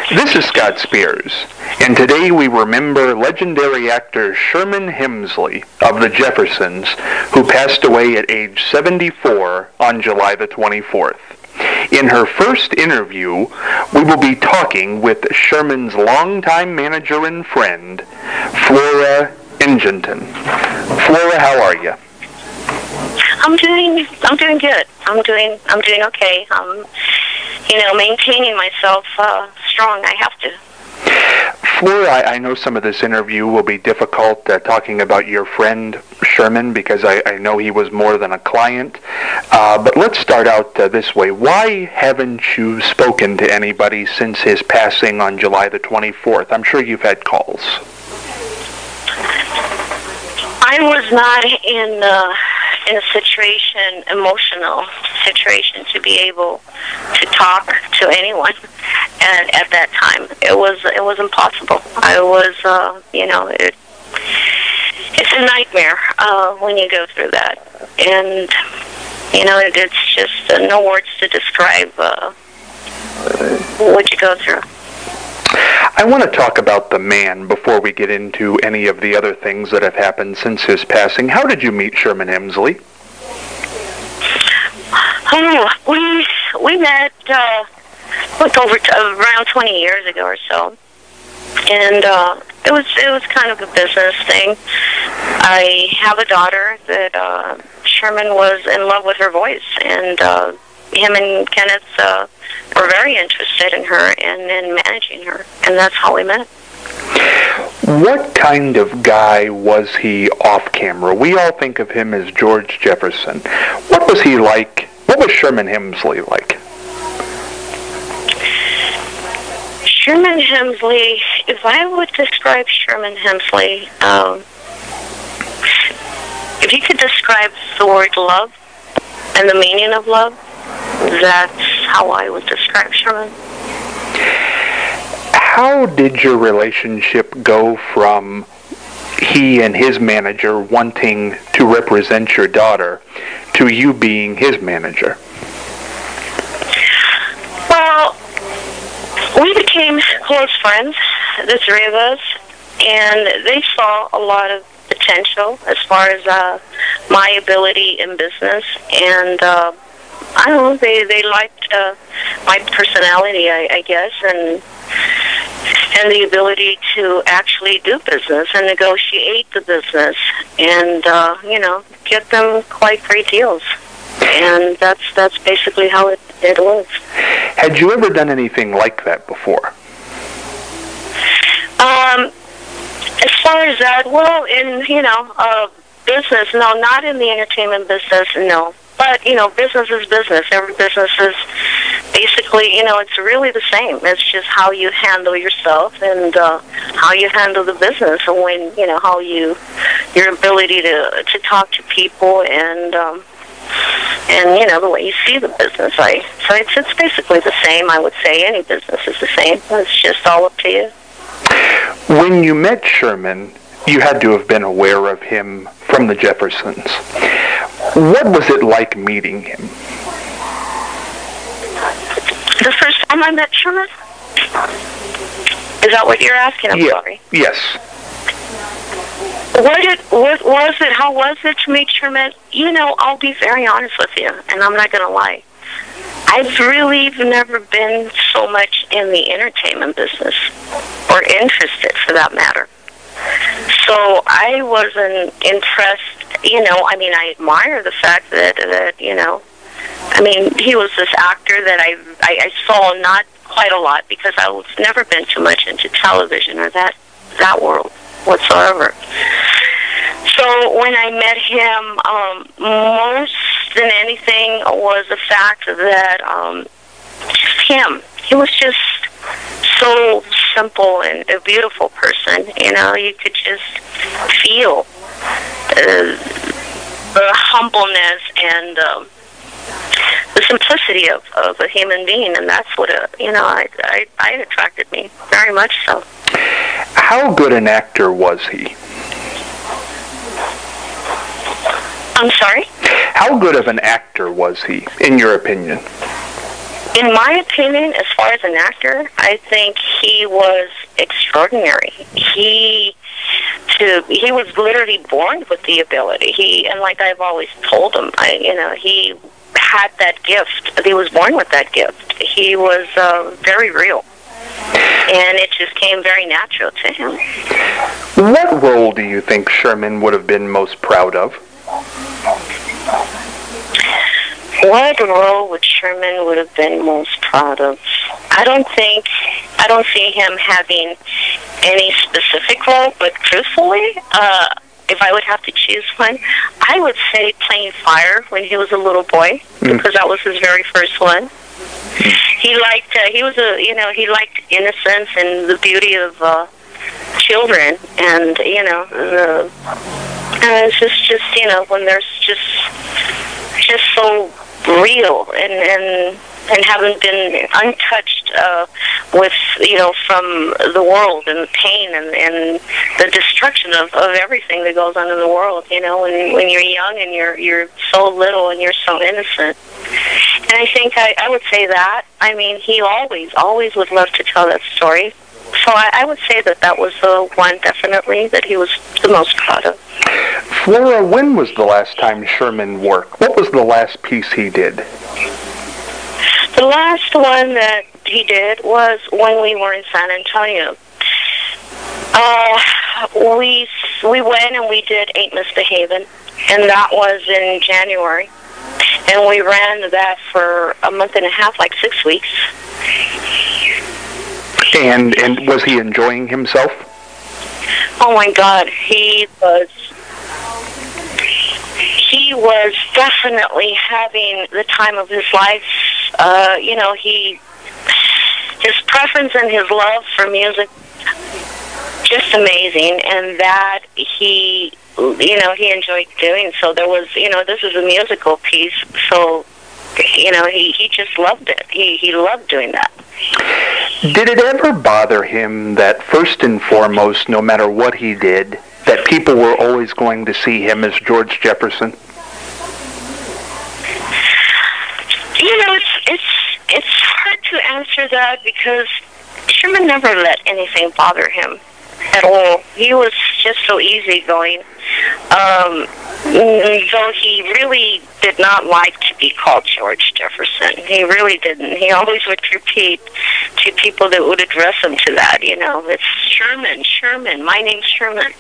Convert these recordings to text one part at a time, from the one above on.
This is Scott Spears, and today we remember legendary actor Sherman Hemsley of the Jeffersons, who passed away at age 74 on July the 24th. In her first interview, we will be talking with Sherman's longtime manager and friend, Flora Enchinton. Flora, how are you? I'm doing good. I'm doing okay. Maintaining myself strong. I have to. Flora, I know some of this interview will be difficult talking about your friend Sherman because I know he was more than a client. But let's start out this way. Why haven't you spoken to anybody since his passing on July the 24th? I'm sure you've had calls. I was not in a emotional situation to be able to talk to anyone at that time. It was impossible. I was, it's a nightmare when you go through that, and it's just no words to describe what you go through. I want to talk about the man before we get into any of the other things that have happened since his passing. How did you meet Sherman Hemsley? We met around 20 years ago or so, and it was kind of a business thing. I have a daughter that Sherman was in love with her voice, and him and Kenneth were very interested in her and in managing her, and that's how we met. What kind of guy was he off camera? We all think of him as George Jefferson. What was he like? What was Sherman Hemsley like? Sherman Hemsley, if I would describe Sherman Hemsley, if you could describe the word love and the meaning of love, that's how I would describe Sherman. How did your relationship go from he and his manager wanting to represent your daughter to you being his manager? Well, we became close friends, the three of us, and they saw a lot of potential as far as my ability in business, and I don't know, they liked my personality, I guess, and the ability to actually do business and negotiate the business and, get them quite great deals. And that's basically how it was. Had you ever done anything like that before? As far as that, well, in, business, no, not in the entertainment business, no. But, business is business. Every business is basically, it's really the same. It's just how you handle yourself and how you handle the business, and when, how your ability to talk to people and the way you see the business. So it's basically the same, I would say. Any business is the same. It's just all up to you. When you met Sherman, you had to have been aware of him from the Jeffersons. What was it like meeting him? The first time I met Sherman? Is that what you're asking? I'm sorry. Yes. How was it to meet Sherman? I'll be very honest with you, and I'm not going to lie. I've really never been so much in the entertainment business, or interested for that matter. So I wasn't impressed, I admire the fact that he was this actor that I saw not quite a lot because I've never been too much into television or that world whatsoever. So when I met him, most than anything was the fact that just him. He was just so simple and a beautiful person. You could just feel the humbleness and the simplicity of a human being, and that's what it attracted me very much so. How good an actor was he? I'm sorry? How good of an actor was he, in your opinion? In my opinion, as far as an actor, I think he was extraordinary. He was literally born with the ability. And like I've always told him, he had that gift. He was born with that gift. He was very real, and it just came very natural to him. What role do you think Sherman would have been most proud of? What role would Sherman would have been most proud of? I don't see him having any specific role, but truthfully, if I would have to choose one, I would say playing fire when he was a little boy, because that was his very first one. He liked, he liked innocence and the beauty of children, and and it's just when there's just so real and haven't been untouched with from the world and the pain and the destruction of everything that goes on in the world. When you're young and you're so little and you're so innocent. And I think I would say that. I mean, he always would love to tell that story. So I would say that was the one, definitely, that he was the most proud of. Flora, when was the last time Sherman worked? What was the last piece he did? The last one that he did was when we were in San Antonio. We went and we did Ain't Misbehavin', and that was in January. And we ran that for a month and a half, like 6 weeks. And was he enjoying himself? Oh my God, he was definitely having the time of his life. His preference and his love for music, just amazing, and that he enjoyed doing. So there was, this is a musical piece, so he just loved it. He loved doing that. Did it ever bother him that first and foremost, no matter what he did, that people were always going to see him as George Jefferson? It's hard to answer that because Sherman never let anything bother him at all. He was just so easygoing. Though he really did not like to be called George Jefferson. He really didn't. He always would repeat to people that would address him to that, it's Sherman, my name's Sherman.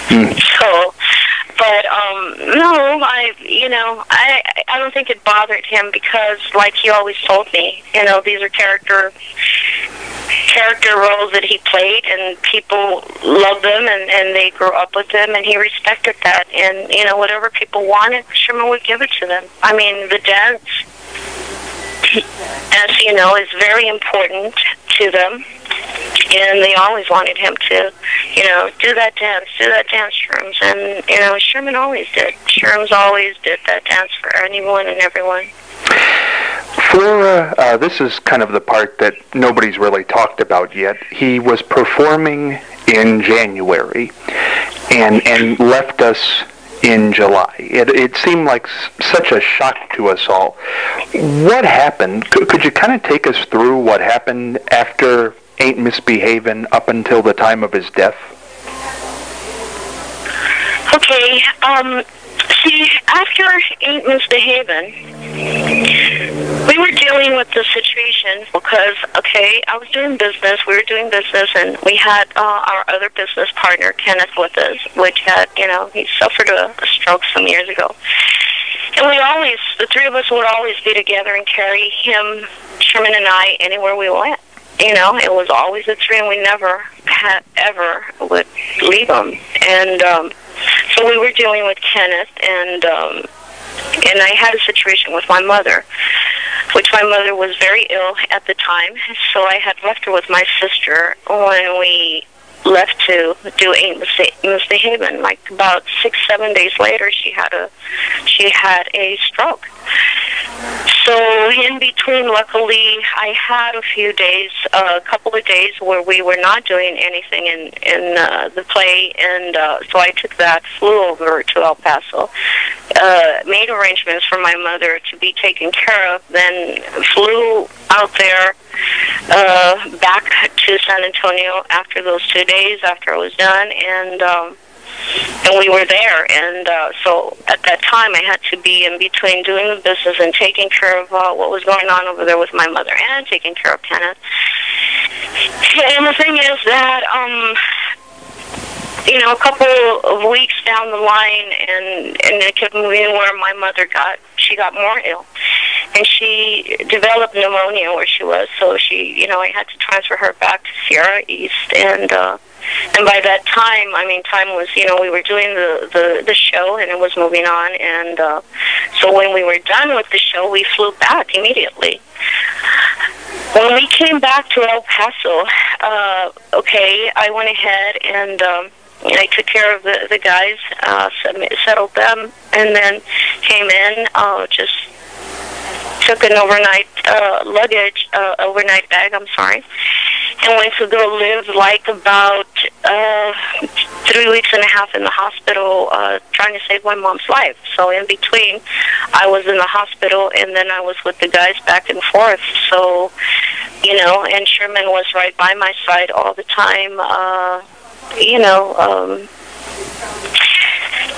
So, but, no, I don't think it bothered him because, like he always told me, these are character roles that he played, and people loved them, and they grew up with them, and he respected that. And, whatever people wanted, Sherman would give it to them. I mean, the dance, as you know, is very important to them, and they always wanted him to, do that dance, Sherms. And, Sherman always did. Sherms always did that dance for anyone and everyone. Flora, this is kind of the part that nobody's really talked about yet. He was performing in January and left us in July. It seemed like such a shock to us all. What happened? Could you kind of take us through what happened after Ain't Misbehavin' up until the time of his death? Okay, see, after Ain't Misbehavin', we were dealing with the situation because, I was doing business, we were doing business, and we had our other business partner, Kenneth, with us, which had, he suffered a stroke some years ago. And the three of us would always be together and carry him, Sherman and I, anywhere we went. It was always the three, and we never ever would leave him. And so we were dealing with Kenneth, and I had a situation with my mother, which my mother was very ill at the time, so I had left her with my sister when we left to do Ain't Misbehavin'. Like about 6-7 days later, she had a stroke. So in between, luckily, I had a couple of days where we were not doing anything in the play, and so I took that, flew over to El Paso, made arrangements for my mother to be taken care of, then flew out there back to San Antonio after those 2 days after I was done, and we were there, and so at that time I had to be in between doing the business and taking care of what was going on over there with my mother and taking care of Kenneth. And the thing is that, a couple of weeks down the line, and it kept moving where my mother she got more ill. And she developed pneumonia where she was, so she, I had to transfer her back to Sierra East, and by that time, time was, we were doing the show, and it was moving on, and so when we were done with the show, we flew back immediately. When we came back to El Paso, I went ahead and I took care of the guys, settled them, and then came in, just took an overnight overnight bag, and went to go live like about 3 weeks and a half in the hospital, trying to save my mom's life. So in between, I was in the hospital, and then I was with the guys back and forth. So, and Sherman was right by my side all the time,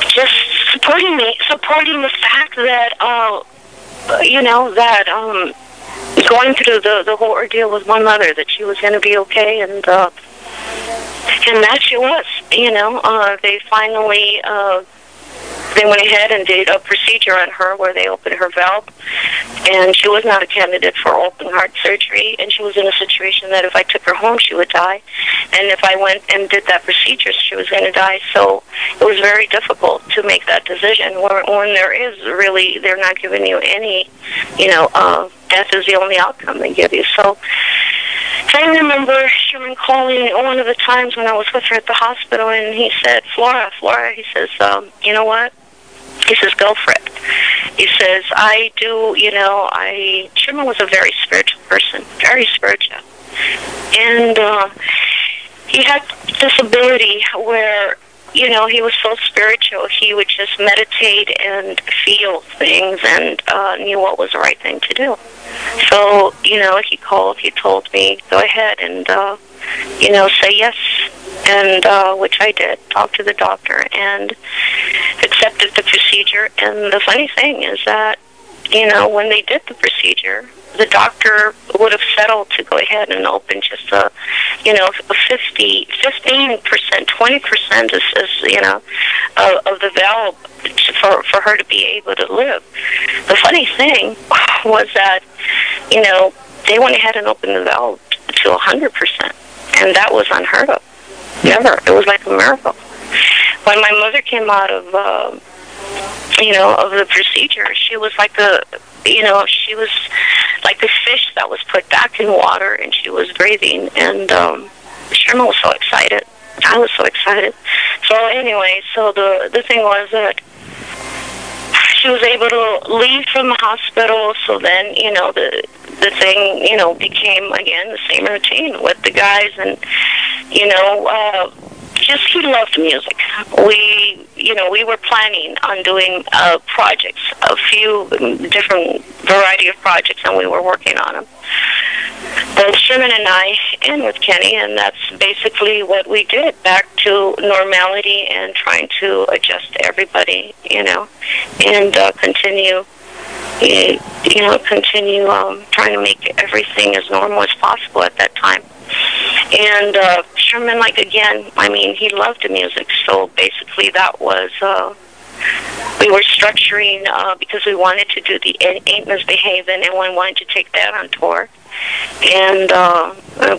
just supporting the fact that, going through the whole ordeal with my mother, that she was going to be okay, and that she was. They finally they went ahead and did a procedure on her where they opened her valve, and she was not a candidate for open heart surgery, and she was in a situation that if I took her home, she would die, and if I went and did that procedure, she was going to die. So it was very difficult to make that decision when there is really, they're not giving you any, death is the only outcome they give you. So I remember Sherman calling one of the times when I was with her at the hospital, and he said, Flora, he says, you know what? He says, go for it. He says, Sherman was a very spiritual person, very spiritual. And he had this ability where, he was so spiritual, he would just meditate and feel things and knew what was the right thing to do. So, he called, he told me, go ahead and, say yes, and which I did, talked to the doctor and accepted the procedure. And the funny thing is that, when they did the procedure, the doctor would have settled to go ahead and open just a 15%, 20% of the valve for her to be able to live. The funny thing was that, they went ahead and opened the valve to 100%, and that was unheard of. Never. It was like a miracle. When my mother came out of, of the procedure, she was like she was like a fish that was put back in water, and she was breathing, and Sherman was so excited. I was so excited. So anyway, so the thing was that she was able to leave from the hospital, so then, the thing, became, again, the same routine with the guys, and, just he loved music. We were planning on doing projects, a few different variety of projects, and we were working on them. Both Sherman and I, and with Kenny, and that's basically what we did, back to normality and trying to adjust everybody, and continue trying to make everything as normal as possible at that time. And Sherman, he loved the music, so basically that was, we were structuring, because we wanted to do the Ain't Misbehavin', and we wanted to take that on tour, and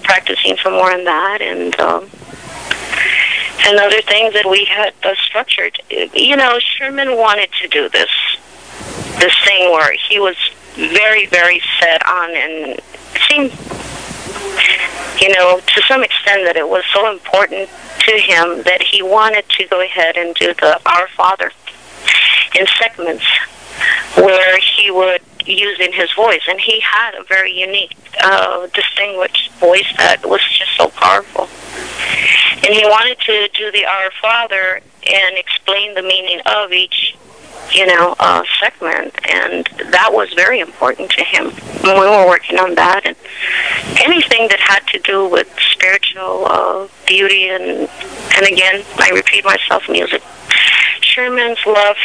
practicing some more on that, and other things that we had structured. Sherman wanted to do this thing where he was very, very set on, and it seemed, to some extent that it was so important to him that he wanted to go ahead and do the Our Father in segments. where he would use in his voice, and he had a very unique, distinguished voice that was just so powerful. And he wanted to do the Our Father and explain the meaning of each, segment, and that was very important to him. We were working on that, and anything that had to do with spiritual beauty, and again, I repeat myself, music. Sherman's love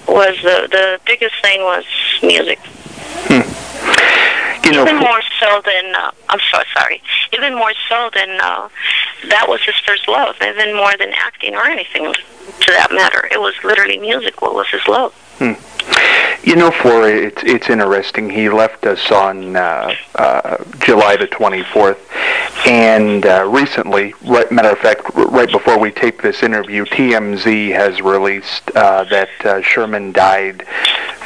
was the biggest thing was music. Even more so than even more so than that was his first love, even more than acting or anything to that matter. It was literally music. What was his love? Flora, it's interesting. He left us on July the 24th, and recently, matter of fact, right before we taped this interview, TMZ has released that Sherman died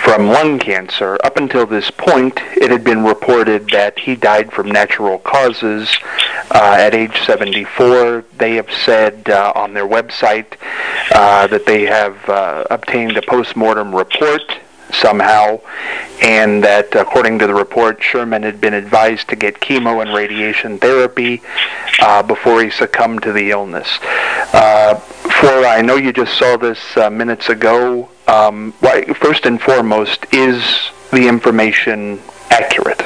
from lung cancer. Up until this point, it had been reported that he died from natural causes at age 74. They have said on their website that they have obtained a post-mortem report somehow, and that according to the report, Sherman had been advised to get chemo and radiation therapy before he succumbed to the illness. Flora, I know you just saw this minutes ago. First and foremost, is the information accurate?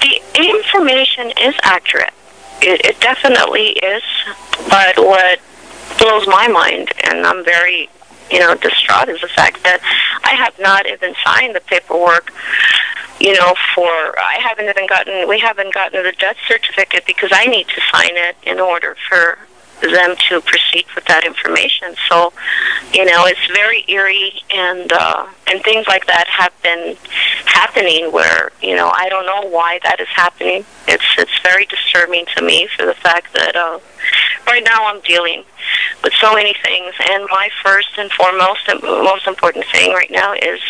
The information is accurate. It definitely is, but what blows my mind, and I'm very distraught, is the fact that I have not even signed the paperwork, we haven't gotten the death certificate because I need to sign it in order for them to proceed with that information. So, it's very eerie, and things like that have been happening where, I don't know why that is happening. It's very disturbing to me for the fact that right now I'm dealing with so many things, and my first and foremost and most important thing right now is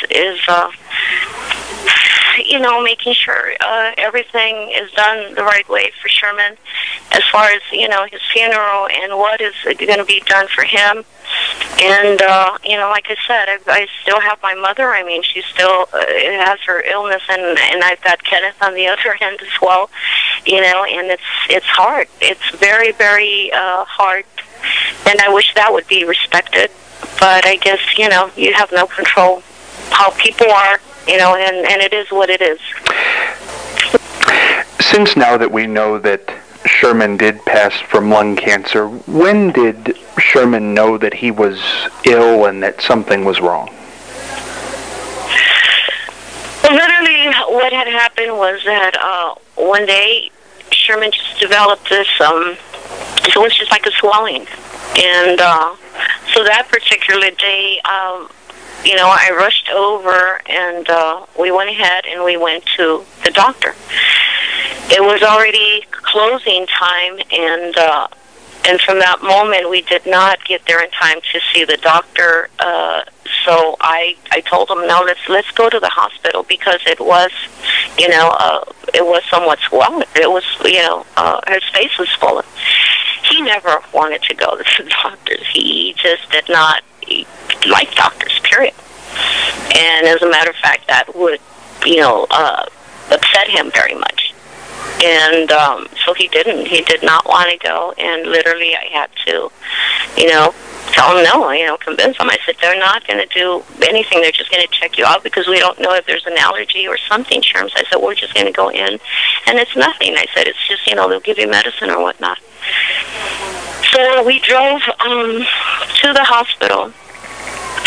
making sure everything is done the right way for Sherman, as far as his funeral and what is going to be done for him. And like I said, I still have my mother. I mean, she still has her illness, and I've got Kenneth on the other end as well. And it's hard. It's very, very hard. And I wish that would be respected. But I guess, you have no control how people are, and it is what it is. Since now that we know that Sherman did pass from lung cancer, when did Sherman know that he was ill and that something was wrong? Well, literally what had happened was that one day Sherman just developed this, it was just like a swelling. And so that particular day, I rushed over, and we went ahead and we went to the doctor. It was already closing time, and from that moment we did not get there in time to see the doctor. So I told him, no, let's go to the hospital, because it was, it was somewhat swollen. It was, his face was swollen. He never wanted to go to the doctors. He just did not like doctors, period. And as a matter of fact, that would, upset him very much. And so he did not want to go, and literally I had to, tell him no, convince him. I said, they're not going to do anything. They're just going to check you out because we don't know if there's an allergy or something, Sherms. I said, we're just going to go in, and it's nothing. I said, it's just, they'll give you medicine or whatnot. So we drove to the hospital,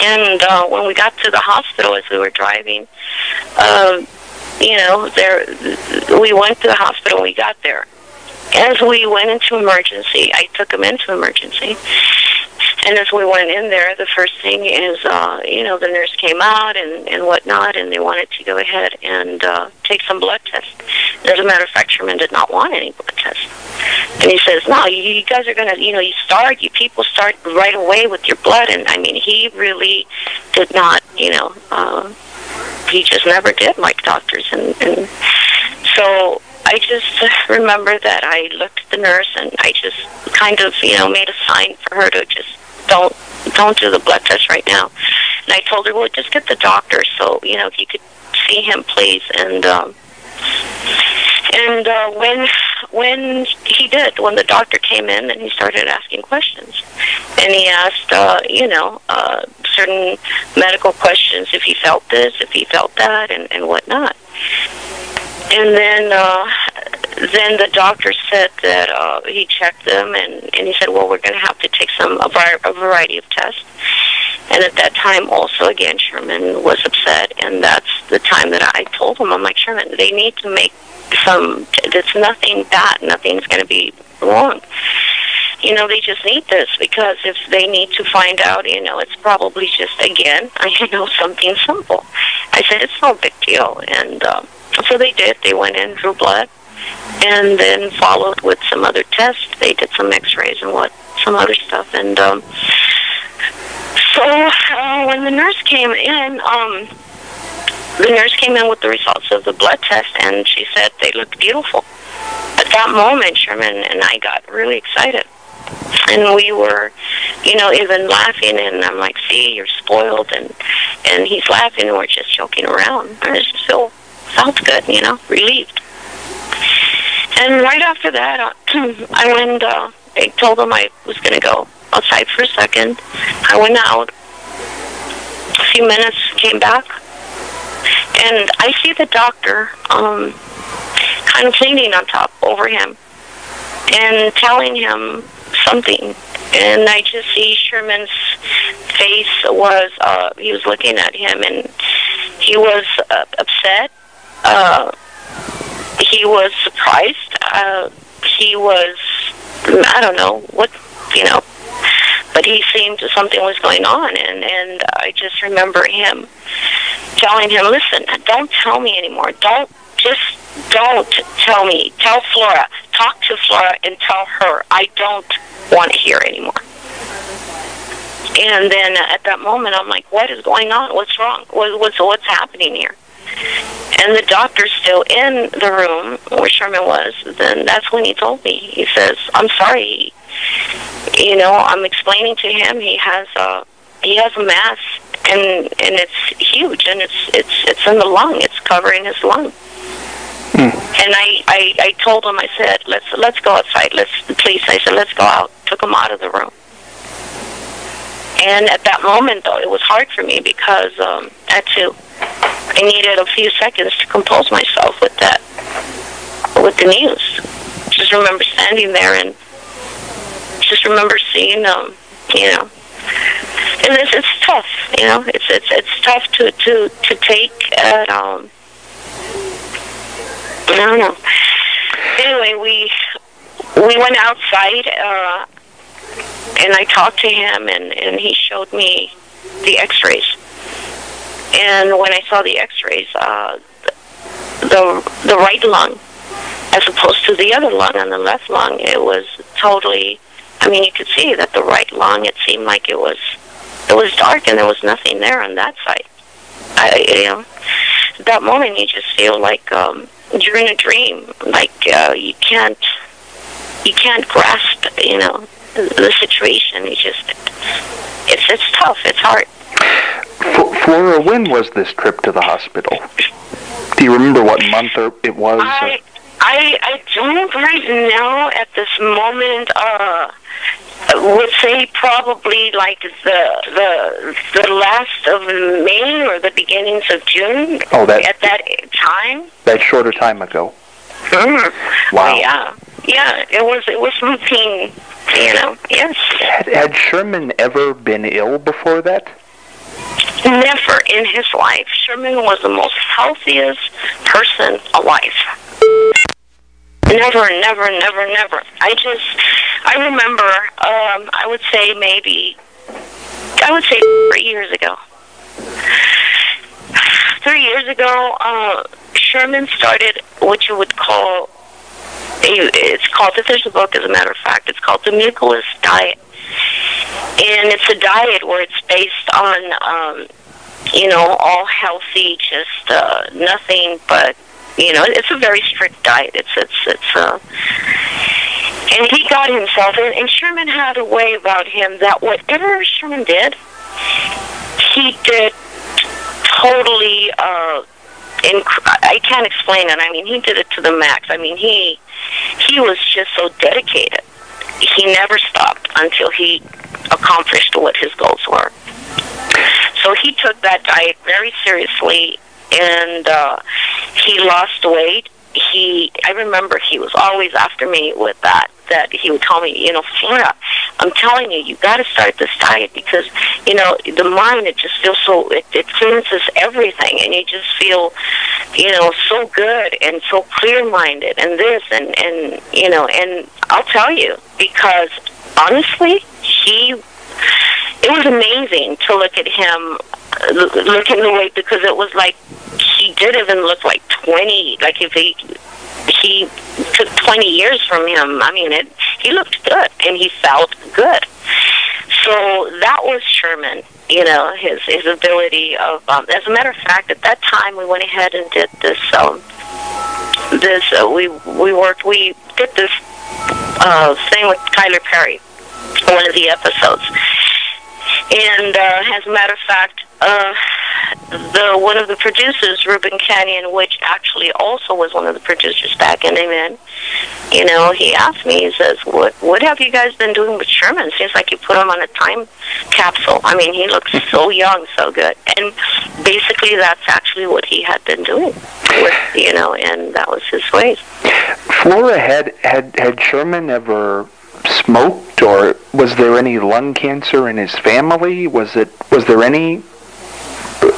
and when we got to the hospital, as we were driving, we went to the hospital. We got there. As we went into emergency, I took him into emergency. And as we went in there, the first thing is, the nurse came out and whatnot, and they wanted to go ahead and take some blood tests. As a matter of fact, Sherman did not want any blood tests. And he says, no, you guys are going to, you people start right away with your blood. And, I mean, he really did not, he just never did like doctors. And so I just remember that I looked at the nurse, and I just kind of, made a sign for her to just don't do the blood test right now. And I told her, well, just get the doctor, so, you know, if you could see him, please. And when he did, when the doctor came in, and he started asking questions, and he asked, certain medical questions, if he felt this, if he felt that, and whatnot. And then the doctor said that he checked them, and he said, well, we're going to have to take a variety of tests. And at that time, also, again, Sherman was upset, and that's the time that I told him, I'm like, Sherman, they need to make it's nothing bad, nothing's going to be wrong. You know, they just need this, because if they need to find out, you know, it's probably just, again, something simple. I said, it's no big deal. And so they did. They went in, drew blood, and then followed with some other tests. They did some x-rays and some other stuff. And so when the nurse came in, with the results of the blood test, and she said they looked beautiful. At that moment, Sherman and I got really excited. And we were, even laughing, and I'm like, see, you're spoiled, and he's laughing, and we're just joking around. And it just felt good, relieved. And right after that, I went, I told him I was going to go outside for a second. I went out. A few minutes, came back, and I see the doctor kind of leaning on top over him and telling him something. And I just see Sherman's face was, he was looking at him, and he was upset. He was surprised. He was, I don't know what, but he seemed something was going on, and I just remember him telling him, listen, don't tell me anymore. Don't tell me. Tell Flora. Talk to Flora and tell her I don't want to hear anymore. And then at that moment, I'm like, what is going on? What's wrong? What's happening here? And the doctor's still in the room where Sherman was. Then that's when he told me. He says, I'm sorry. I'm explaining to him he has a mass, and it's huge, and it's in the lung. It's covering his lung. And I told him, I said, let's go outside. I said, let's go out. Took him out of the room. And at that moment, though, it was hard for me, because I needed a few seconds to compose myself with the news. Just remember standing there, and just remember seeing, and it's tough, it's tough to take. I don't know. Anyway, we went outside, and I talked to him, and he showed me the x-rays. And when I saw the x-rays, the right lung, as opposed to the other lung on the left lung, it was totally, you could see that the right lung, it seemed like it was dark, and there was nothing there on that side. At that moment, you just feel like you're in a dream, like you can't grasp, the situation. It's tough. It's hard. Flora, when was this trip to the hospital? Do you remember what month it was? I don't right now at this moment. I would say probably like the last of May or the beginnings of June. Oh, at that time. That shorter time ago. Wow. Yeah. It was something. Yes. Had Sherman ever been ill before that? Never in his life. Sherman was the most healthiest person alive. Never. I remember, I would say 3 years ago. 3 years ago, Sherman started what you would call, there's a book, as a matter of fact, it's called the Mucilus Diet. And it's a diet where it's based on, all healthy, just nothing but, it's a very strict diet. And he got himself, and Sherman had a way about him that whatever Sherman did, he did totally, I can't explain it. I mean, he did it to the max. I mean, he was just so dedicated. He never stopped until he accomplished what his goals were. So he took that diet very seriously, and he lost weight. I remember he was always after me with that he would tell me, Flora, I'm telling you, you got to start this diet because, the mind, it just feels so, it cleanses everything, and you just feel, so good and so clear-minded and this, and and I'll tell you, because honestly, it was amazing to look at him, looking the way, because it was like, he didn't even look like 20, like if he took 20 years from him. I mean, he looked good, and he felt good. So that was Sherman, his ability of, as a matter of fact, at that time, we went ahead and did this, we did this thing with Tyler Perry, one of the episodes. And as a matter of fact, one of the producers, Reuben Canyon, which actually also was one of the producers back in Amen, he asked me, he says, what have you guys been doing with Sherman? Seems like you put him on a time capsule. I mean, he looks so young, so good. And basically that's actually what he had been doing, and that was his ways. Flora, had Sherman ever smoked, or was there any lung cancer in his family? Was there any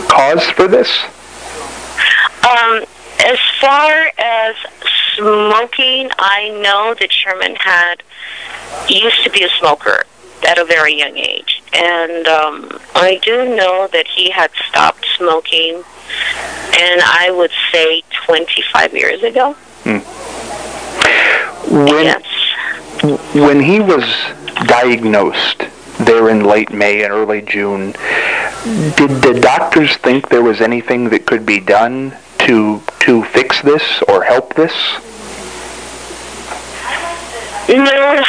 cause for this? As far as smoking, I know that Sherman used to be a smoker at a very young age, and I do know that he had stopped smoking, and I would say 25 years ago. Yes. When he was diagnosed there in late May and early June, did the doctors think there was anything that could be done to fix this or help this? No,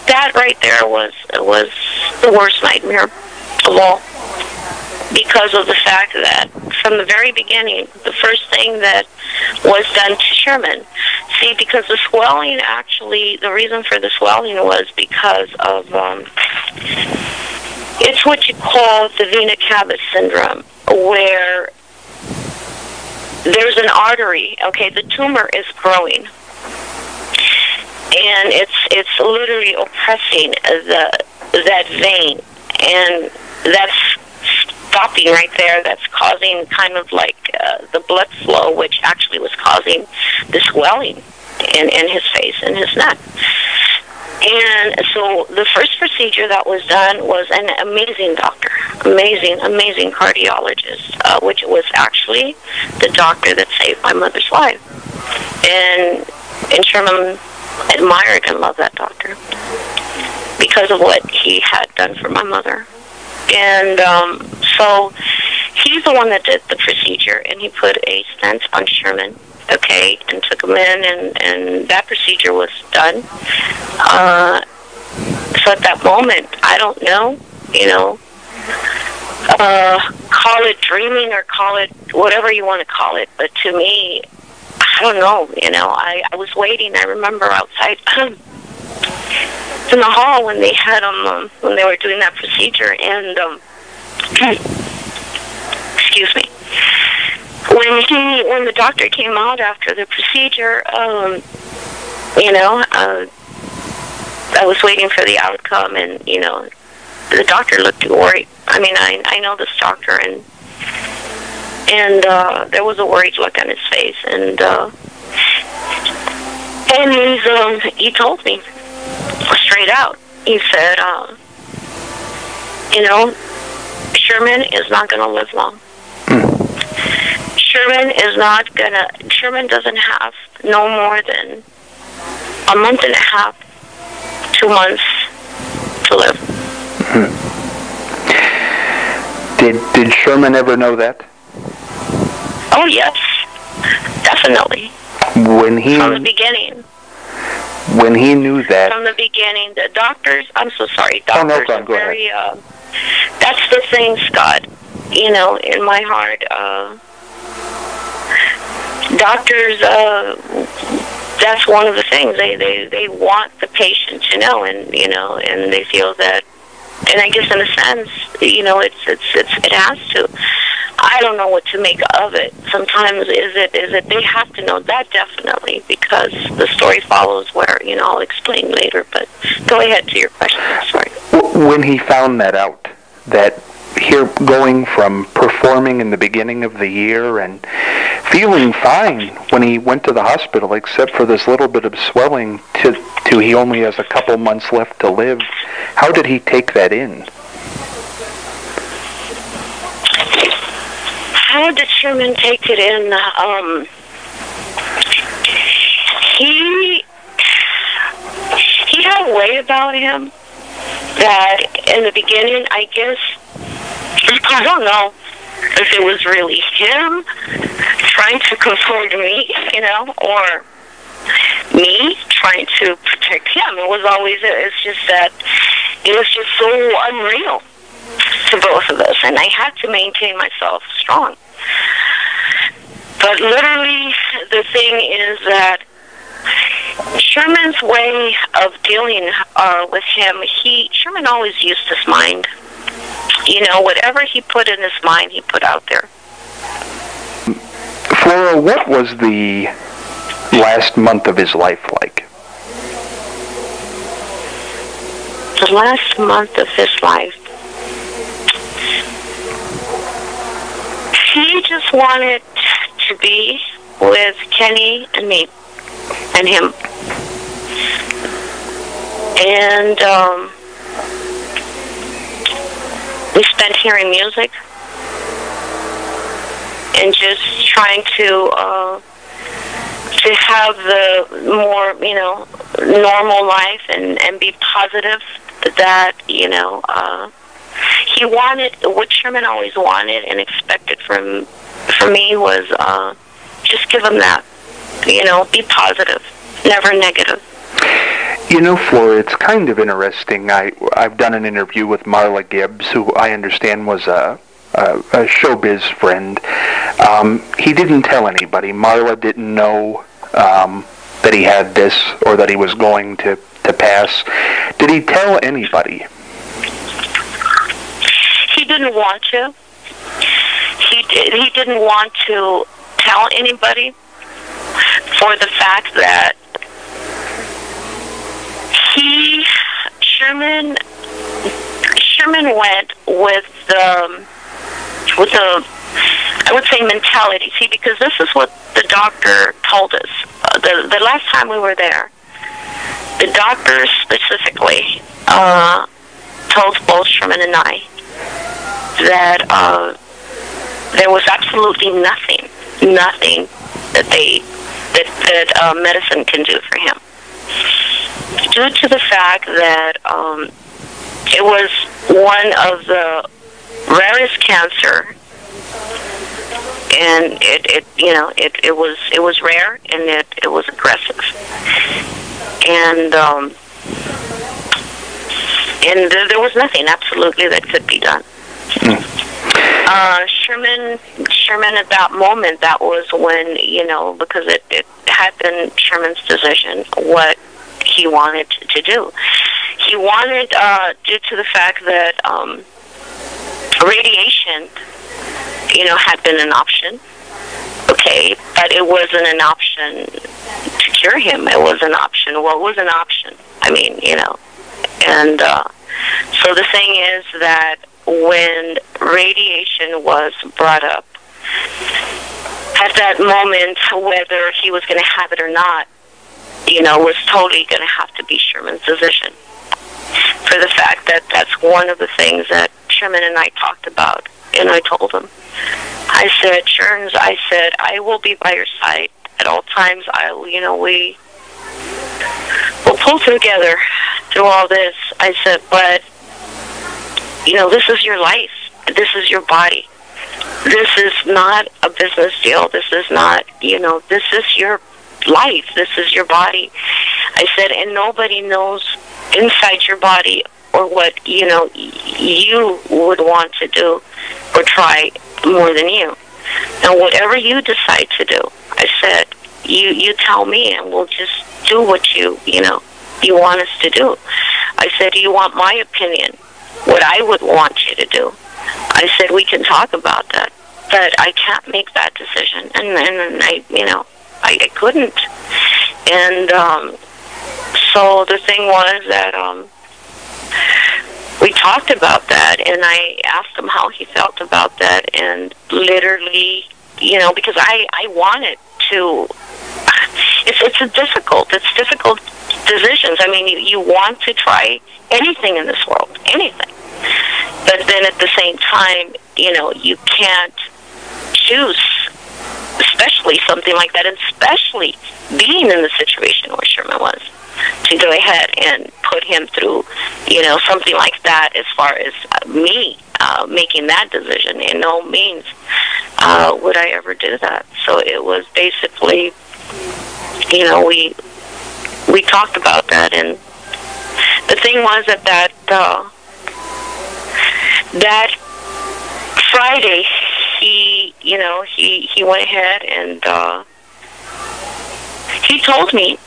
that right there was the worst nightmare of all, because of the fact that from the very beginning, the first thing that was done to Sherman, because the swelling, actually, the reason for the swelling was because of, it's what you call the vena cava syndrome, where there's an artery, okay, the tumor is growing, and it's literally oppressing that vein, and that's stopping right there. That's causing kind of like the blood flow, which actually was causing the swelling in his face and his neck. And so the first procedure that was done was an amazing doctor, amazing cardiologist, which was actually the doctor that saved my mother's life. And Sherman admired and loved that doctor because of what he had done for my mother. And so he's the one that did the procedure, and he put a stent on Sherman, okay, and took him in, and that procedure was done. So at that moment, I don't know, call it dreaming or call it whatever you want to call it, but to me, I don't know, I was waiting, I remember outside in the hall when they had when they were doing that procedure, and excuse me, when the doctor came out after the procedure, I was waiting for the outcome, and the doctor looked worried. I mean, I know this doctor, and there was a worried look on his face, and he told me straight out. He said, Sherman is not going to live long. Sherman doesn't have no more than a month and a half, 2 months to live. Did Sherman ever know that? Oh, yes, definitely. From the beginning. When he knew that... From the beginning, the doctors, I'm so sorry, Oh, no, doctors are go very, ahead. That's the thing, Scott, you know, in my heart, doctors, that's one of the things. They want the patient to know, and, you know, and they feel that, and I guess in a sense, you know, it has to. I don't know what to make of it. Sometimes is it they have to know that, definitely, because the story follows where, you know, I'll explain later, but go ahead to your question. I'm sorry. When he found that out, that here going from performing in the beginning of the year and feeling fine when he went to the hospital, except for this little bit of swelling, to he only has a couple months left to live, how did he take that in? How did Sherman take it in? He had a way about him that in the beginning, I guess, I don't know if it was really him trying to comfort me, you know, or me trying to protect him. It was always, it's just that it was just so unreal to both of us, and I had to maintain myself strong. But literally, the thing is that Sherman's way of dealing with him, Sherman always used his mind. You know, whatever he put in his mind, he put out there. Flora, what was the last month of his life like? The last month of his life, he just wanted to be with Kenny and me and him. And we spent hearing music and just trying to have the more, you know, normal life and be positive that, you know, he wanted, what Sherman always wanted and expected from me was just give him that, you know, be positive, never negative. You know, Flora, it's kind of interesting. I've done an interview with Marla Gibbs, who I understand was a showbiz friend. He didn't tell anybody. Marla didn't know that he had this or that he was going to pass. Did he tell anybody? He didn't want to. He didn't want to tell anybody for the fact that Sherman went with the I would say mentality. See, because this is what the doctor told us. The last time we were there, the doctor specifically told both Sherman and I that there was absolutely nothing that medicine can do for him, due to the fact that it was one of the rarest cancer, and it was rare, and it was aggressive, and there was nothing absolutely that could be done. Sherman at that moment, that was when, you know, because it had been Sherman's decision what he wanted to do. He wanted, due to the fact that radiation, you know, had been an option, okay, but it wasn't an option to cure him. It was an option. Well, it was an option. I mean, you know, and so the thing is that when radiation was brought up, at that moment, whether he was going to have it or not, you know, was totally going to have to be Sherman's decision. For the fact that that's one of the things that Sherman and I talked about, and I told him, I said, Sherms, I said, I will be by your side at all times. We'll pull together through all this. I said, but, you know, this is your life. This is your body. This is not a business deal. This is not, you know, this is your life. This is your body. I said, and nobody knows inside your body or what, you would want to do or try more than you. Now, whatever you decide to do, I said, you tell me, and we'll just do what you want us to do. I said, do you want my opinion? What I would want you to do? I said, we can talk about that, but I can't make that decision. And I couldn't. And so the thing was that we talked about that, and I asked him how he felt about that, and literally, because I wanted to. It's difficult decisions. I mean, you want to try anything in this world, anything. But then at the same time, you can't choose, especially something like that, and especially being in the situation where Sherman was, to go ahead and put him through, something like that as far as me making that decision. In no means would I ever do that. So it was basically, we talked about that, and the thing was that Friday, he went ahead and he told me,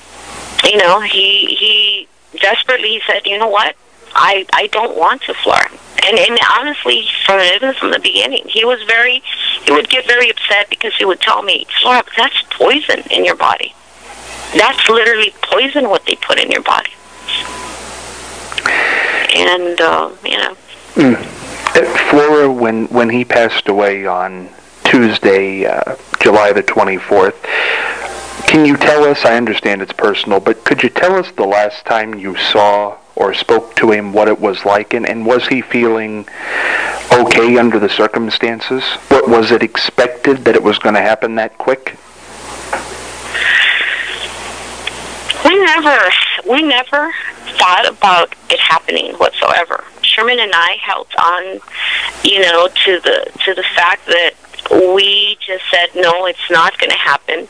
he desperately said, you know what, I don't want to, Flora. And honestly, from the beginning, he would get very upset because he would tell me, Flora, that's poison in your body. That's literally poison what they put in your body. And, Flora, when he passed away on Tuesday, July the 24th, can you tell us, I understand it's personal, but could you tell us the last time you saw or spoke to him, what it was like, and was he feeling okay under the circumstances? What was it expected that it was going to happen that quick? We never thought about it happening whatsoever. Sherman and I held on, to the fact that we just said, no, it's not going to happen.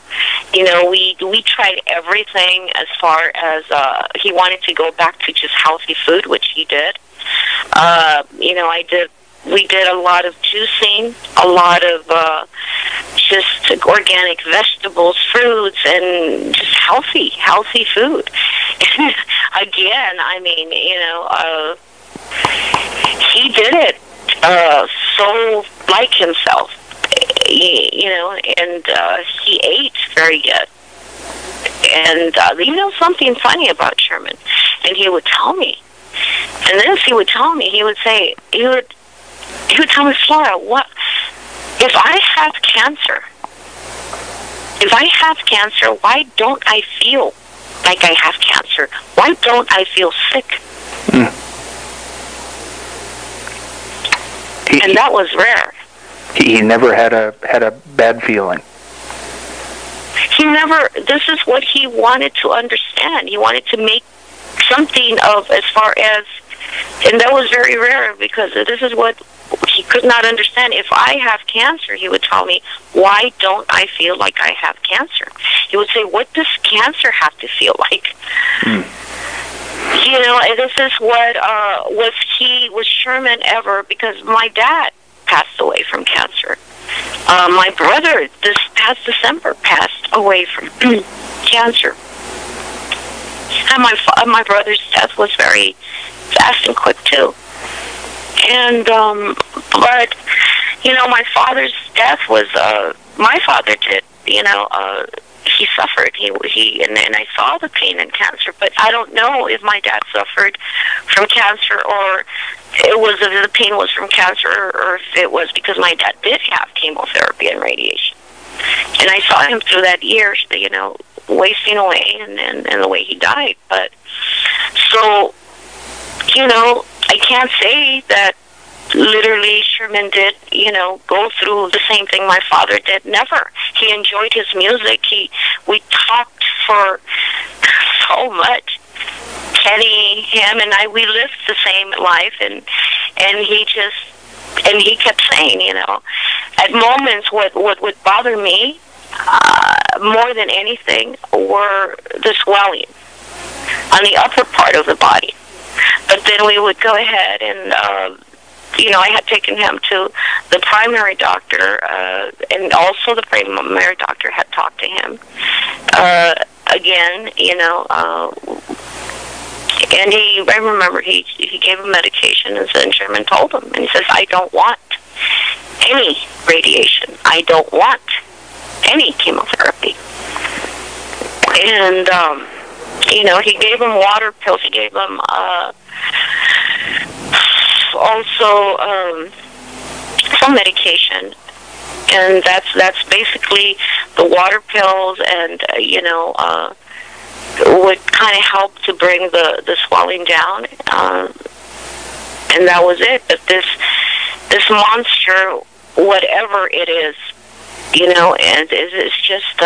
We tried everything as far as he wanted to go back to just healthy food, which he did. We did a lot of juicing, a lot of just organic vegetables, fruits, and just healthy food. Again, I mean, he did it so like himself, and he ate very good. And something funny about Sherman, and he would tell me, and this he would tell me, he would tell me, Flora, what if I have cancer? If I have cancer, why don't I feel like I have cancer? Why don't I feel sick? And that was rare. He never had a bad feeling. He never. This is what he wanted to understand. He wanted to make something of, as far as, and that was very rare, because this is what he could not understand. If I have cancer, he would tell me, why don't I feel like I have cancer? He would say, what does cancer have to feel like? And this is what was Sherman ever, because my dad passed away from cancer. My brother this past December passed away from cancer. And my brother's death was very fast and quick too. And but my father's death was my father did. He suffered. He and I saw the pain in cancer, but I don't know if my dad suffered from cancer, or if the pain was from cancer, or if it was because my dad did have chemotherapy and radiation. And I saw him through that year, wasting away, and the way he died. But so, I can't say that literally Sherman did, go through the same thing my father did. Never. He enjoyed his music. We talked for so much. Kenny, him, and I, we lived the same life, and he kept saying, at moments what would bother me more than anything were the swelling. on the upper part of the body. But then we would go ahead and, I had taken him to the primary doctor, and also the primary doctor had talked to him. Again, and I remember he gave him medication, and Sherman told him, and he says, I don't want any radiation. I don't want any chemotherapy. And, he gave him water pills. He gave him also some medication. And that's basically the water pills, and, would kind of help to bring the swelling down. And that was it. But this monster, whatever it is, and it's just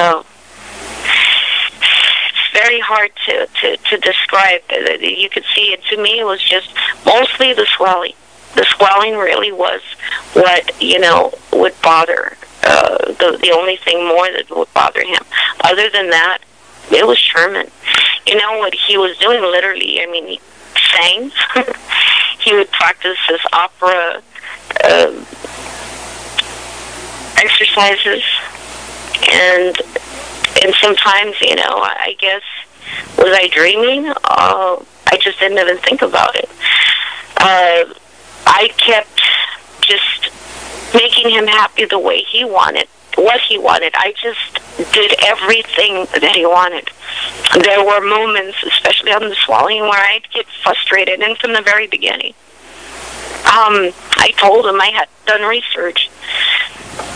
it's very hard to describe. You could see it. To me, it was just mostly the swelling. The swelling really was what would bother. The only thing more that would bother him. Other than that, it was Sherman. What he was doing, literally. I mean, he sang. He would practice his opera exercises, and sometimes, I guess, was I dreaming? I just didn't even think about it. I kept just making him happy the way he wanted, what he wanted. I just did everything that he wanted. There were moments, especially on the swallowing, where I'd get frustrated, and from the very beginning. I told him I had done research.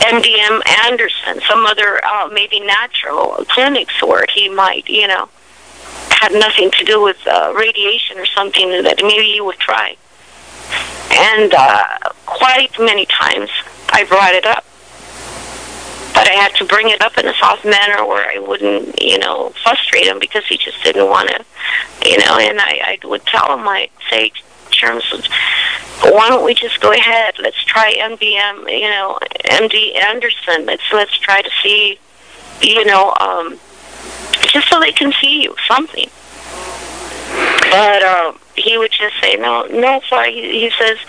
MDM Anderson, some other maybe natural clinics where he might, had nothing to do with radiation or something that maybe he would try. And quite many times I brought it up. But I had to bring it up in a soft manner where I wouldn't, frustrate him, because he just didn't want to, and I would tell him, I'd say, Sherman, why don't we just go ahead? Let's try MDM, MD Anderson. Let's try to see, just so they can see you, something. But he would just say, no, Flora. He says,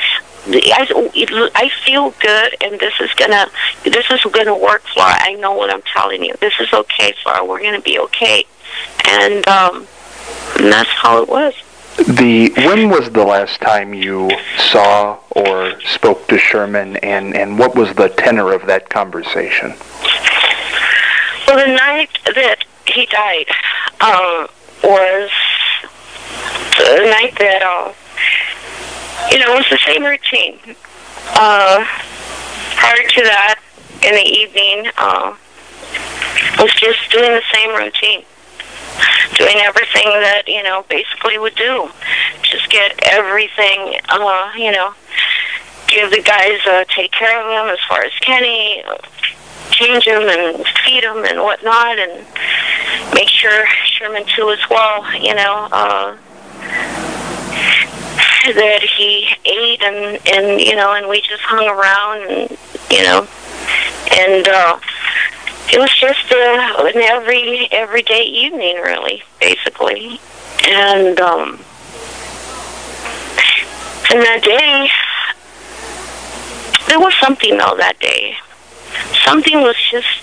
I feel good, and this is gonna work, Flora. I know what I'm telling you. This is okay, Flora. We're gonna be okay. And that's how it was. When was the last time you saw or spoke to Sherman, and what was the tenor of that conversation? Well, the night that he died was the night that, it was the same routine. Prior to that, in the evening, was just doing the same routine. Doing everything that, basically would do. Just get everything, give the guys, take care of them as far as Kenny, change him and feed him and whatnot, and make sure Sherman too as well, that he ate, and and we just hung around, and, and it was just an everyday evening, really, basically. And that day, there was something, though, that day. Something was just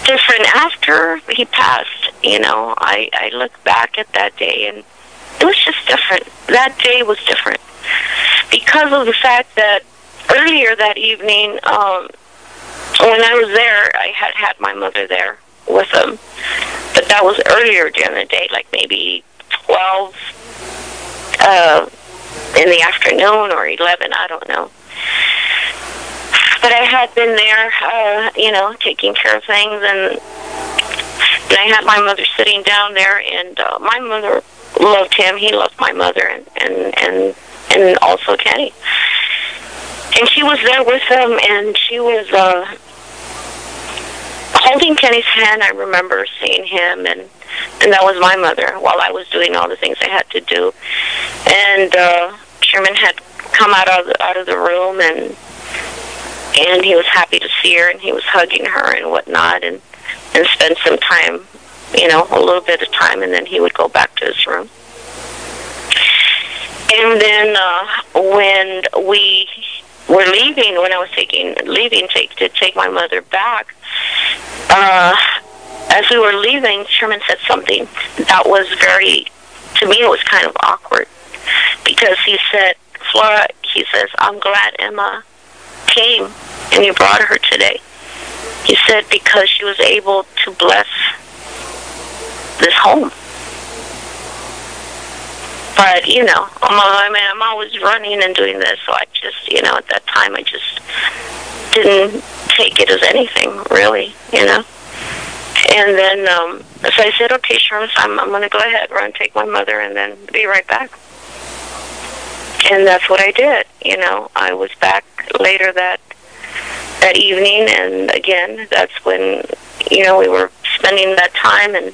different. After he passed, I look back at that day, and it was just different. That day was different because of the fact that earlier that evening, when I was there, I had my mother there with him. But that was earlier during the day, like maybe 12 in the afternoon or 11, I don't know. But I had been there, taking care of things, and I had my mother sitting down there, and my mother loved him. He loved my mother, and also Kenny. And she was there with him, and she was holding Kenny's hand. I remember seeing him, and that was my mother while I was doing all the things I had to do. And Sherman had come out of the room, and he was happy to see her, and he was hugging her and whatnot, and spent some time a little bit of time, and then he would go back to his room. And then when we were leaving, when I was leaving to take my mother back, as we were leaving, Sherman said something that was to me, it was kind of awkward, because he said, Flora, he says, I'm glad Emma came and you brought her today. He said, because she was able to bless this home. But, I'm always running and doing this, so I just, at that time, I just didn't take it as anything, really, And then, so I said, okay, Sherman, I'm going to go ahead, run, take my mother, and then be right back. And that's what I did. I was back later that evening, and again, that's when, we were spending that time, and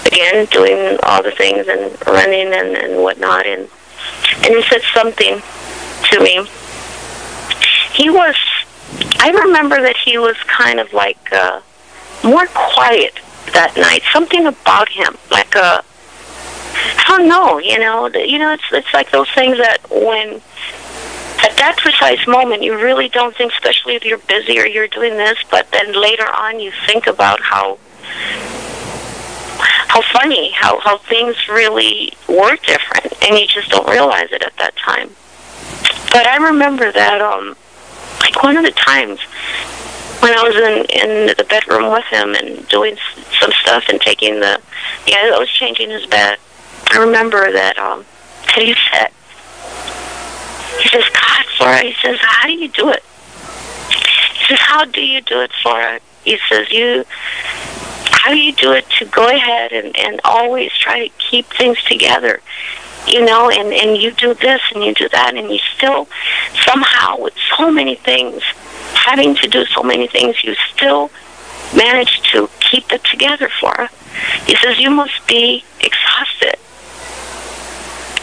again, doing all the things and running and whatnot. And he said something to me. I remember that he was kind of like more quiet that night. Something about him, like I don't know, it's like those things that when at that precise moment you really don't think, especially if you're busy or you're doing this, but then later on you think about how funny, how things really were different, and you just don't realize it at that time. But I remember that like one of the times when I was in the bedroom with him and doing some stuff and I was changing his bed. I remember that he says, God, Flora, he says, how do you do it? He says, how do you do it, Flora? He says, how do you do it to go ahead and always try to keep things together? And you do this and you do that, and you still somehow, with so many things, having to do so many things, you still manage to keep it together, Flora. He says, you must be exhausted.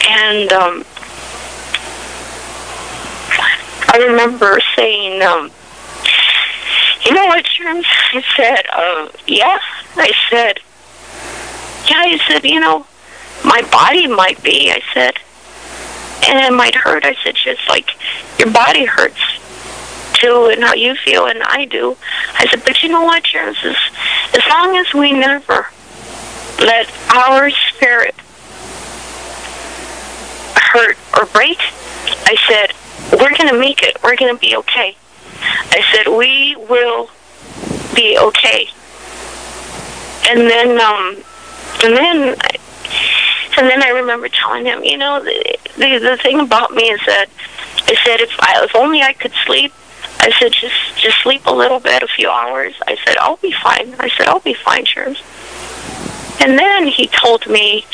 And I remember saying, you know what, Sherman? I said, yeah. I said, yeah, he said, my body might be, I said, and it might hurt. I said, just like your body hurts too, and how you feel, and I do. I said, but you know what, Sherman? As long as we never let our spirit hurt or break, I said, we're going to make it. We're going to be okay. I said, we will be okay. And then I remember telling him, the thing about me is that I said, if only I could sleep, I said, just sleep a little bit, a few hours. I said, I'll be fine. I said, I'll be fine, Sherman. And then he told me,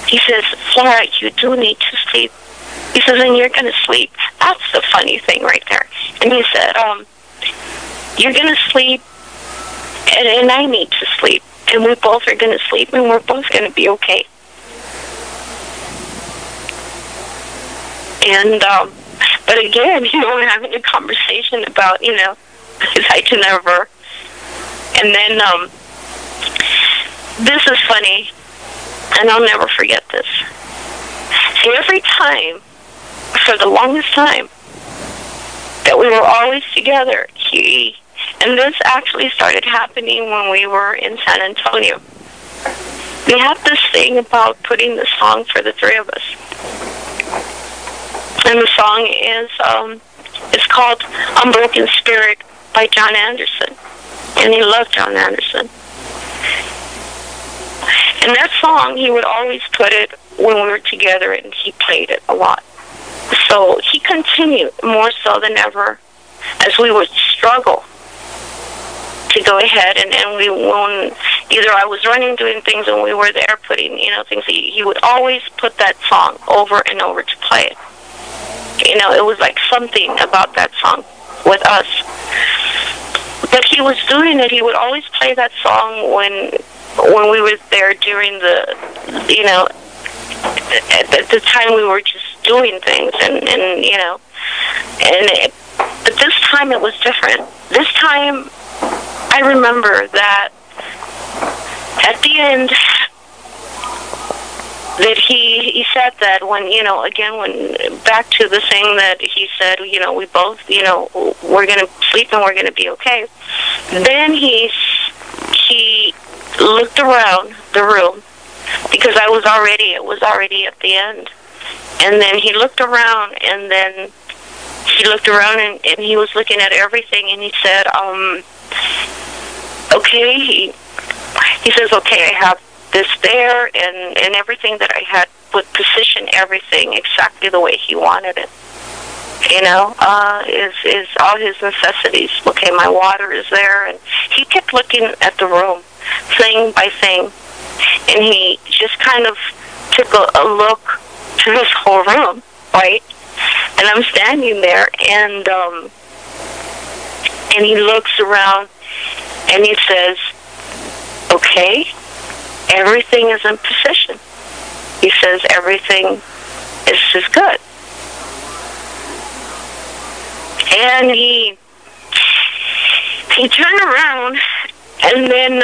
he says, Flora, you do need to sleep. He says, and you're going to sleep. That's the funny thing right there. And he said, you're going to sleep, and I need to sleep. And we both are going to sleep, and we're both going to be okay. And, but again, we're having a conversation about, because I can never. And then, this is funny, and I'll never forget this. See, every time, for the longest time, that we were always together, and this actually started happening when we were in San Antonio. We have this thing about putting the song for the three of us. And the song is, it's called Unbroken Spirit by John Anderson. And he loved John Anderson. And that song, he would always put it when we were together, and he played it a lot. So he continued more so than ever as we would struggle to go ahead, and when either I was running, doing things, and we were there putting, things, he would always put that song over and over to play it. It was like something about that song with us. But he was doing it, he would always play that song when we were there during the, at the time we were just doing things, but this time it was different. This time, I remember that at the end, that he said that when, again, when back to the thing that he said, we both, we're going to sleep and we're going to be okay. Then he looked around the room, because it was already at the end. And then he looked around, and then he looked around, and he was looking at everything, and he said, okay, he says, okay, I have this there, and everything that I had would position everything exactly the way he wanted it. Is all his necessities. Okay, my water is there, and he kept looking at the room, thing by thing, and he just kind of took a look to this whole room, right? And I'm standing there, and he looks around, and he says, okay, everything is in position. He says everything is good. And he turned around, and then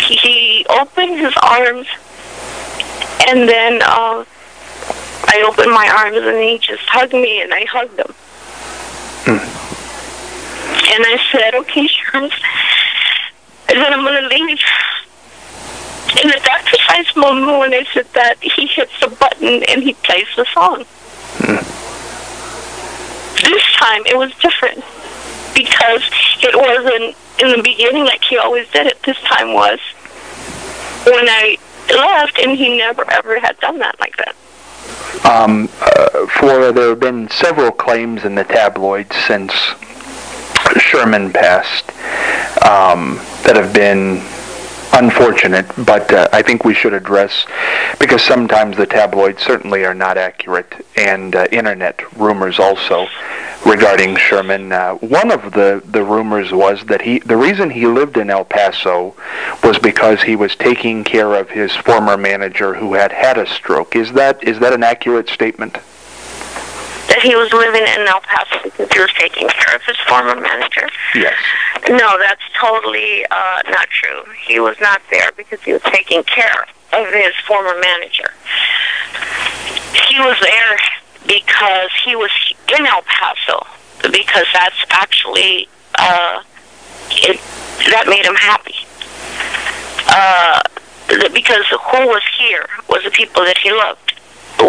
he opened his arms, and then I opened my arms, and he just hugged me, and I hugged him. And I said, okay, Sherman, I said, I'm going to leave. And at that precise moment when I said that, he hits the button and he plays the song. This time it was different, because it wasn't in the beginning like he always did it. This time was when I left, and he never ever had done that like that. Flora, there have been several claims in the tabloids since Sherman passed that have been unfortunate, but I think we should address, because sometimes the tabloids certainly are not accurate, and internet rumors also regarding Sherman. One of the rumors was that the reason he lived in El Paso was because he was taking care of his former manager who had a stroke. Is that an accurate statement? That he was living in El Paso because he was taking care of his former manager? Yes. No, that's totally not true. He was not there because he was taking care of his former manager. He was there because he was in El Paso, because that's actually, that made him happy. Because who was here was the people that he loved,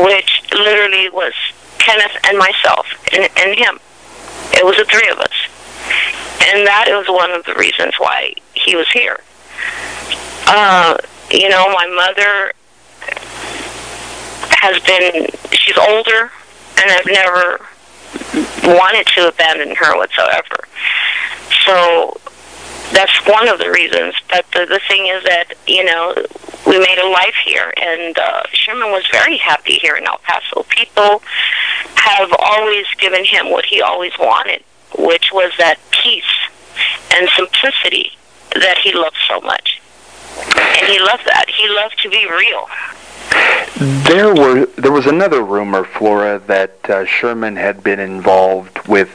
which literally was Kenneth and myself and him. It was the three of us. And that was one of the reasons why he was here. My mother she's older, and I've never wanted to abandon her whatsoever. So that's one of the reasons. But the thing is that, we made a life here, and Sherman was very happy here in El Paso. People have always given him what he always wanted, which was that peace and simplicity that he loved so much. And he loved that. He loved to be real. There was another rumor, Flora, that Sherman had been involved with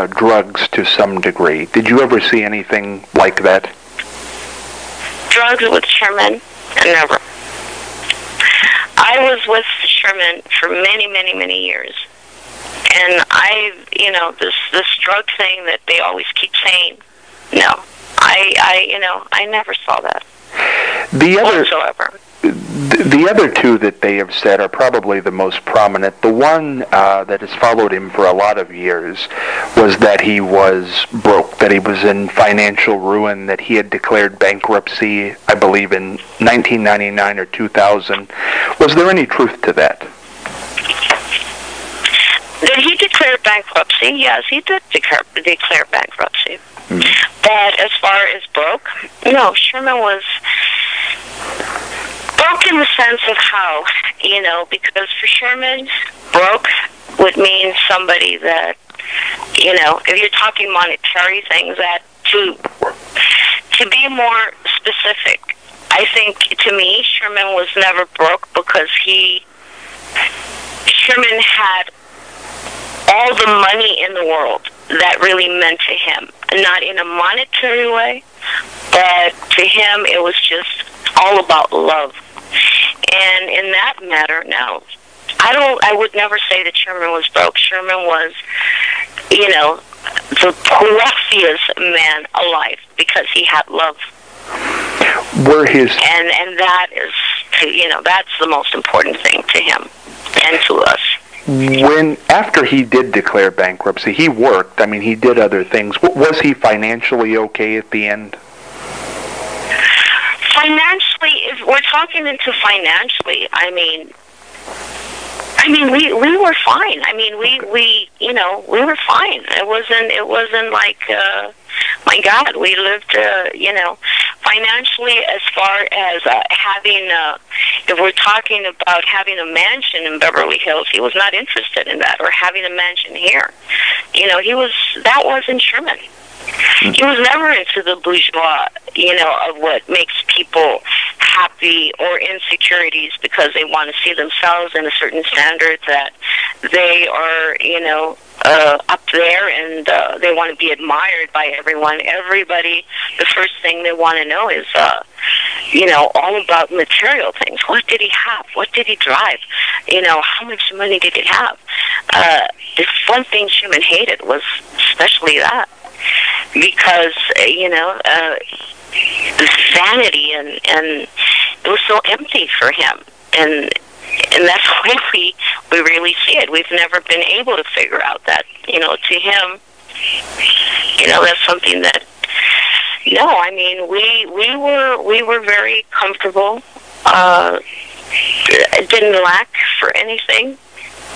drugs to some degree. Did you ever see anything like that? Drugs with Sherman? Never. I was with Sherman for many, many, many years. And this drug thing that they always keep saying, no. I never saw that. Whatsoever. The other two that they have said are probably the most prominent. The one that has followed him for a lot of years was that he was broke, that he was in financial ruin, that he had declared bankruptcy, I believe, in 1999 or 2000. Was there any truth to that? Did he declare bankruptcy? Yes, he did declare bankruptcy. But as far as broke, no, Sherman was broke in the sense of how, because for Sherman, broke would mean somebody that, if you're talking monetary things, that to be more specific, I think, to me, Sherman was never broke because Sherman had all the money in the world that really meant to him, not in a monetary way, But to him, it was just all about love. And in that matter, no. I would never say that Sherman was broke. Sherman was, the wealthiest man alive because he had love. And that is, that's the most important thing to him and to us. After he did declare bankruptcy, he worked. I mean, he did other things. Was he financially okay at the end? Financially, if we're talking into financially, I mean, we were fine. I mean, we were fine. It wasn't like, my God, we lived, financially, as far as having, if we're talking about having a mansion in Beverly Hills, he was not interested in that, or having a mansion here. That wasn't Sherman. He was never into the bourgeois, of what makes people happy, or insecurities because they want to see themselves in a certain standard that they are, up there, and they want to be admired by everyone. Everybody, the first thing they want to know is, all about material things. What did he have? What did he drive? How much money did he have? The one thing Sherman hated was especially that. Because, the vanity, and it was so empty for him. And that's why we really see it. We've never been able to figure out that, to him, that's something that, we were very comfortable. Didn't lack for anything.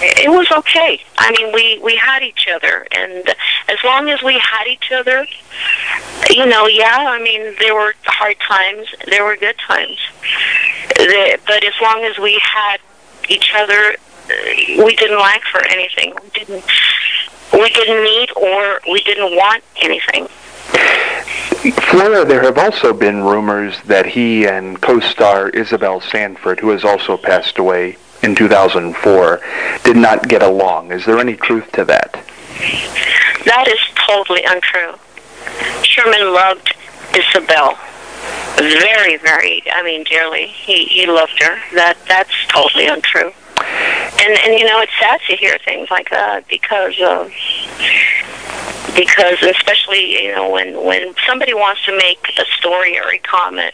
It was okay. I mean, we had each other, and as long as we had each other, there were hard times, there were good times. But as long as we had each other, we didn't lack for anything. We didn't need, or we didn't want anything. Flora, there have also been rumors that he and co-star Isabel Sanford, who has also passed away in 2004, did not get along. Is there any truth to that? That is totally untrue. Sherman loved Isabel very, very, dearly. He loved her. That's totally untrue. And it's sad to hear things like that because especially, when somebody wants to make a story or a comment,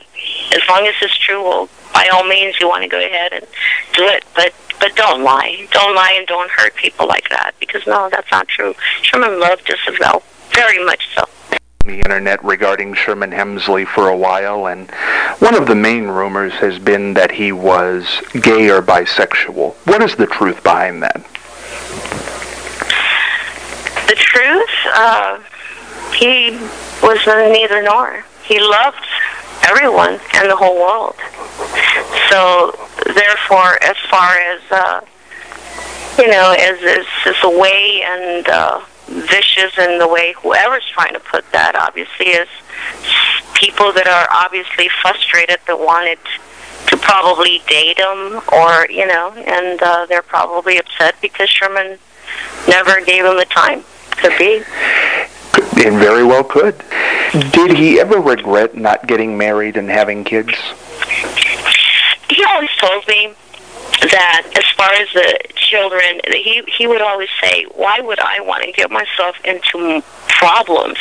as long as it's true, well, by all means, you want to go ahead and do it. But don't lie. Don't lie and don't hurt people like that, because, no, that's not true. Sherman loved Isabel, very much so. The internet regarding Sherman Hemsley for a while, and one of the main rumors has been that he was gay or bisexual. What is the truth behind that? The truth? He was neither nor. He loved everyone in the whole world. So, therefore, as far as, as a way and vicious in the way whoever's trying to put that, obviously, is people that are obviously frustrated that wanted to probably date him, or, and they're probably upset because Sherman never gave him the time. Could be. It very well could. Did he ever regret not getting married and having kids? He always told me that as far as the children, he would always say, why would I want to get myself into problems?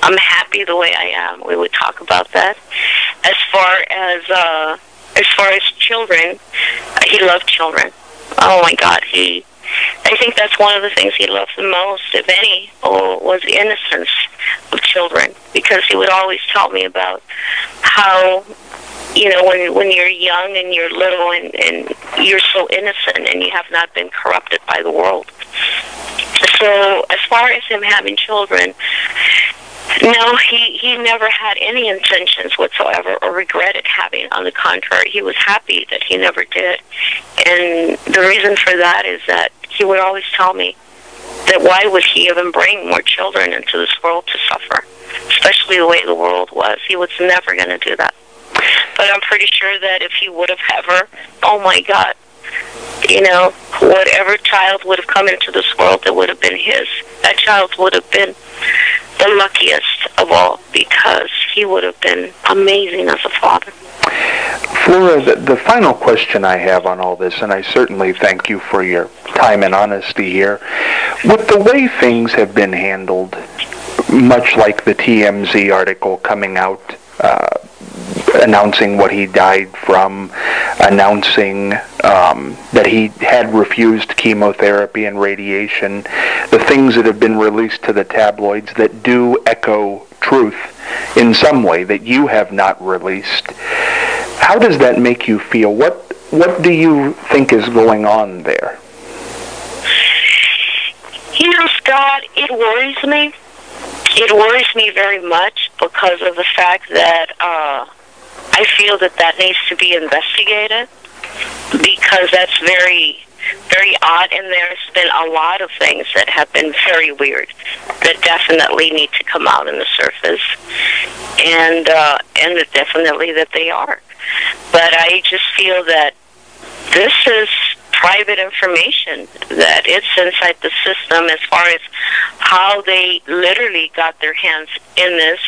I'm happy the way I am. We would talk about that. As far as children, he loved children. Oh my God, I think that's one of the things he loved the most, if any, was the innocence of children. Because he would always tell me about how, when you're young and you're little and you're so innocent and you have not been corrupted by the world. So as far as him having children, no, he never had any intentions whatsoever or regretted having. On the contrary, he was happy that he never did. And the reason for that is that he would always tell me that why would he even bring more children into this world to suffer, especially the way the world was. He was never going to do that. But I'm pretty sure that if he would have ever, oh my God, whatever child would have come into this world that would have been his, that child would have been the luckiest of all, because he would have been amazing as a father. Flora, the final question I have on all this, and I certainly thank you for your time and honesty here, with the way things have been handled, much like the TMZ article coming out, announcing what he died from, announcing that he had refused chemotherapy and radiation, the things that have been released to the tabloids that do echo truth in some way that you have not released. How does that make you feel? What do you think is going on there? You know, Scott, it worries me. It worries me very much because of the fact that I feel that needs to be investigated, because that's very, very odd, and there's been a lot of things that have been very weird that definitely need to come out in the surface, and definitely that they are. But I just feel that this is private information, that it's inside the system as far as how they literally got their hands in this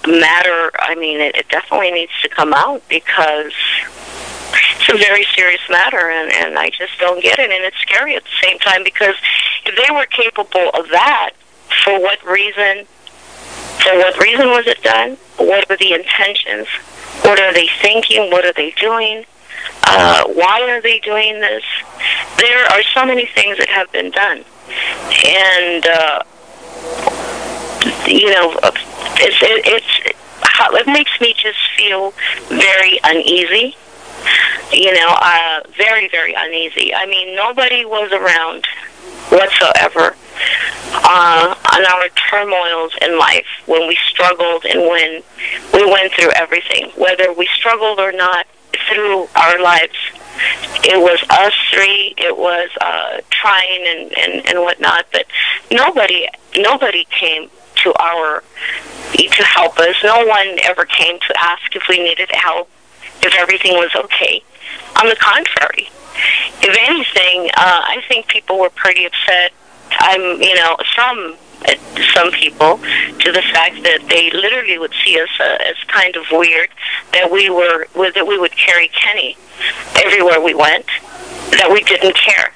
matter. I mean, it definitely needs to come out, because it's a very serious matter, and I just don't get it, and it's scary at the same time, because if they were capable of that, for what reason was it done? What were the intentions? What are they thinking? What are they doing? Why are they doing this? There are so many things that have been done, and you know, it makes me just feel very uneasy. You know, very, very uneasy. I mean, nobody was around whatsoever on our turmoils in life, when we struggled and when we went through everything, whether we struggled or not through our lives. It was us three. It was trying and whatnot, but nobody came to help us. No one ever came to ask if we needed help, if everything was okay. On the contrary, if anything, I think people were pretty upset. Some people, to the fact that they literally would see us as kind of weird, that we would carry Kenny everywhere we went, that we didn't care,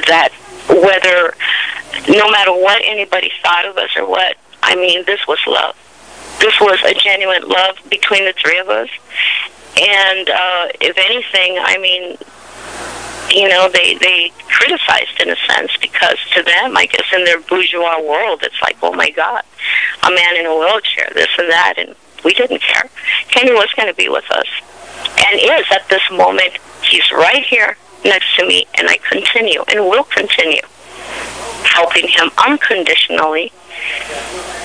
that whether, no matter what anybody thought of us or what, I mean, this was love. This was a genuine love between the three of us. And if anything, I mean, you know, they criticized in a sense, because to them, I guess in their bourgeois world, it's like, oh my God, a man in a wheelchair, this and that, and we didn't care. Kenny was going to be with us, and is at this moment. He's right here next to me, and I continue and will continue helping him unconditionally,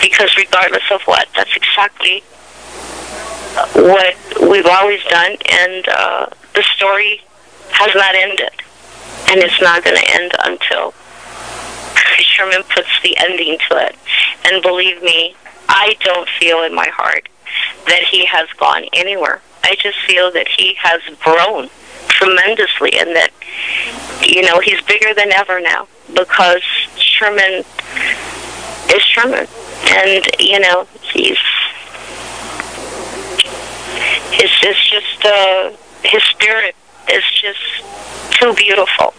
because regardless of what, that's exactly what we've always done, and the story has not ended, and it's not going to end until Sherman puts the ending to it. And believe me, I don't feel in my heart that he has gone anywhere. I just feel that he has grown tremendously, and that, you know, he's bigger than ever now, because Sherman is Sherman, and, you know, his spirit is just too beautiful.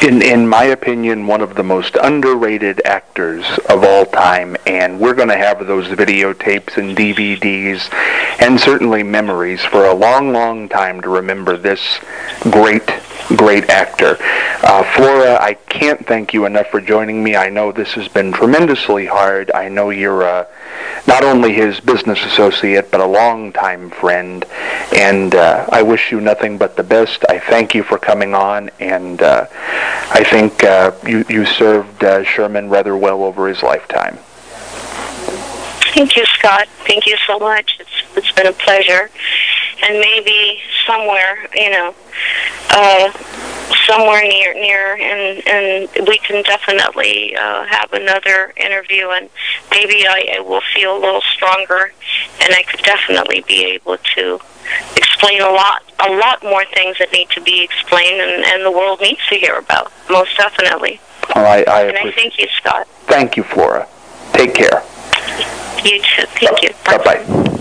In my opinion, one of the most underrated actors of all time, and we're going to have those videotapes and DVDs and certainly memories for a long, long time to remember this great actor. Flora, I can't thank you enough for joining me. I know this has been tremendously hard. I know you're not only his business associate, but a longtime friend, and I wish you nothing but the best. I thank you for coming on, and I think you served Sherman rather well over his lifetime. Thank you, Scott. Thank you so much. It's been a pleasure. And maybe somewhere, you know, somewhere near, and we can definitely have another interview, and maybe I will feel a little stronger, and I could definitely be able to explain a lot more things that need to be explained, and the world needs to hear about, most definitely. Well, I thank you, Scott. Thank you, Flora. Take care. You too. Thank you. Bye-bye.